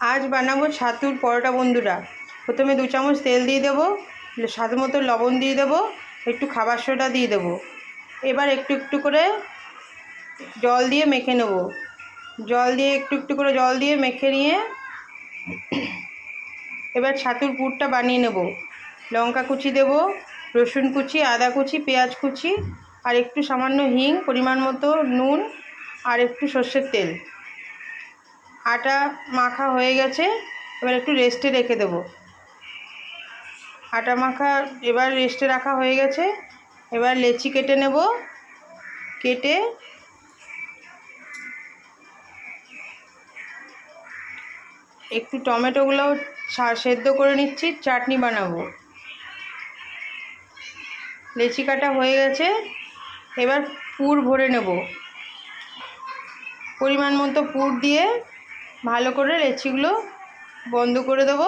आज बानाबो छातुर परोटा बंधुरा। प्रथमे 2 चामच तेल दिए देव, स्वाद मतो लवण दिए देव, एकटू खाबार सोडा दिए देव। एबार एकटू एकटू करे जल दिए मेखे नेब। जल दिए एकटू एकटू करे जल दिए मेखे निए एबार छातुर पुरटा बानिए नेब। लंका कुचि देव, रसुन कुचि, आदा कुचि, पेঁয়াজ कुचि और एकटू सामान्य हिंग, परिमाण मतो नून और एकटू सर्षेर तेल। आटा माखा हो गेছে, এবার একটু রেস্টে রেখে দেব। आटा माखा এবার রেস্টে রাখা হয়ে গেছে। এবার লেচি কেটে নেব। কেটে একটু টমেটোগুলো সেদ্ধ করে নিচ্ছি, চাটনি বানাবো। লেচি কাটা হয়ে গেছে। এবার পুর ভরে নেব। পরিমাণ মতো পুর দিয়ে ভালো করে লেচিগুলো বন্ধ করে দেব।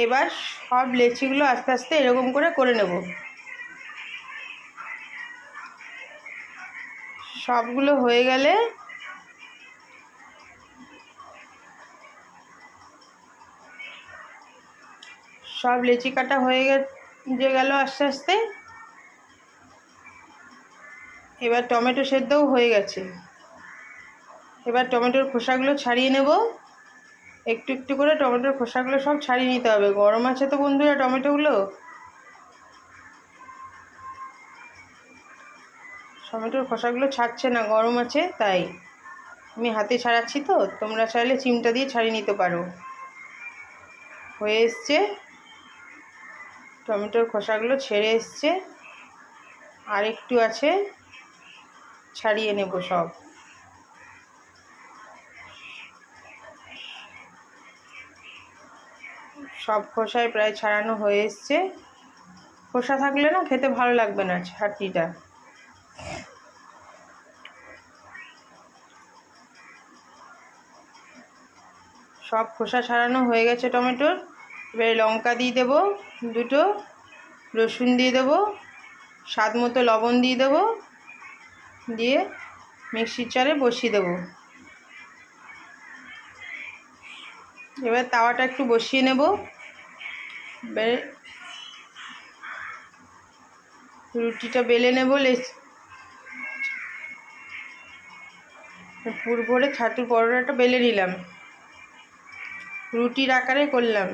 এবার সব লেচিগুলো আস্তে আস্তে এরকম করে নেব। সবগুলো হয়ে গেলে সব লেচি কাটা হয়ে গেল আস্তে আস্তে। এবার টমেটো সেদ্ধও হয়ে গেছে। এবার টমেটোর খোসাগুলো ছাড়িয়ে নেব। একটু একটু করে টমেটোর খোসাগুলো সব ছাড়িয়ে নিতে হবে। গরম আছে তো বন্ধুরা টমেটোগুলো, টমেটোর খোসাগুলো ছাড়ছে না, গরম আছে তাই আমি হাতে ছাড়াচ্ছি। তো তোমরা চাইলে চিমটা দিয়ে ছাড়িয়ে নিতে পারো। হয়ে এসছে, টমেটোর খোসাগুলো ছেড়ে এসছে, আর একটু আছে, ছাড়িয়ে নেব সব। সব খোসায় প্রায় ছাড়ানো হয়ে এসছে। খোসা থাকলে না খেতে ভালো লাগবে না চাটনিটা। সব খোসা ছাড়ানো হয়ে গেছে টমেটোর। এবারে লঙ্কা দিয়ে দেব দুটো, রসুন দিয়ে দেব, স্বাদ মতো লবণ দিয়ে দেব, দিয়ে মিক্সির জারে বসিয়ে দেব। এবার তাওয়াটা একটু বসিয়ে নেব। এবারে রুটিটা বেলে নেব। পুর ভরে ছাতুর পরোটাটা বেলে নিলাম, রুটির আকারে করলাম।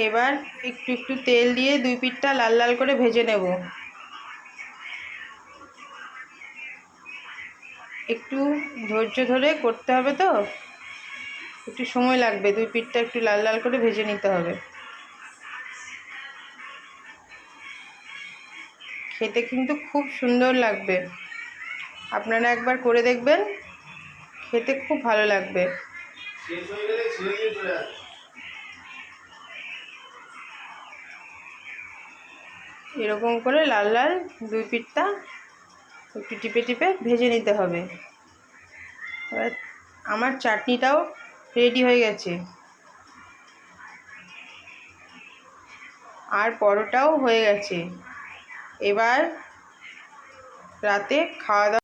এবার একটু একটু তেল দিয়ে দুই পিঠটা লাল লাল করে ভেজে নেব। একটু ধৈর্য ধরে করতে হবে, তো একটু সময় লাগবে। দুই পিঠটা একটু লাল লাল করে ভেজে নিতে হবে। খেতে কিন্তু খুব সুন্দর লাগবে। আপনারা একবার করে দেখবেন, খেতে খুব ভালো লাগবে। এরকম করে লাল লাল দুই পিঠটা একটু টিপে টিপে ভেজে নিতে হবে। এবার আমার চাটনিটাও রেডি হয়ে গেছে, আর পরোটাও হয়ে গেছে। এবার রাতে খাওয়া দাওয়া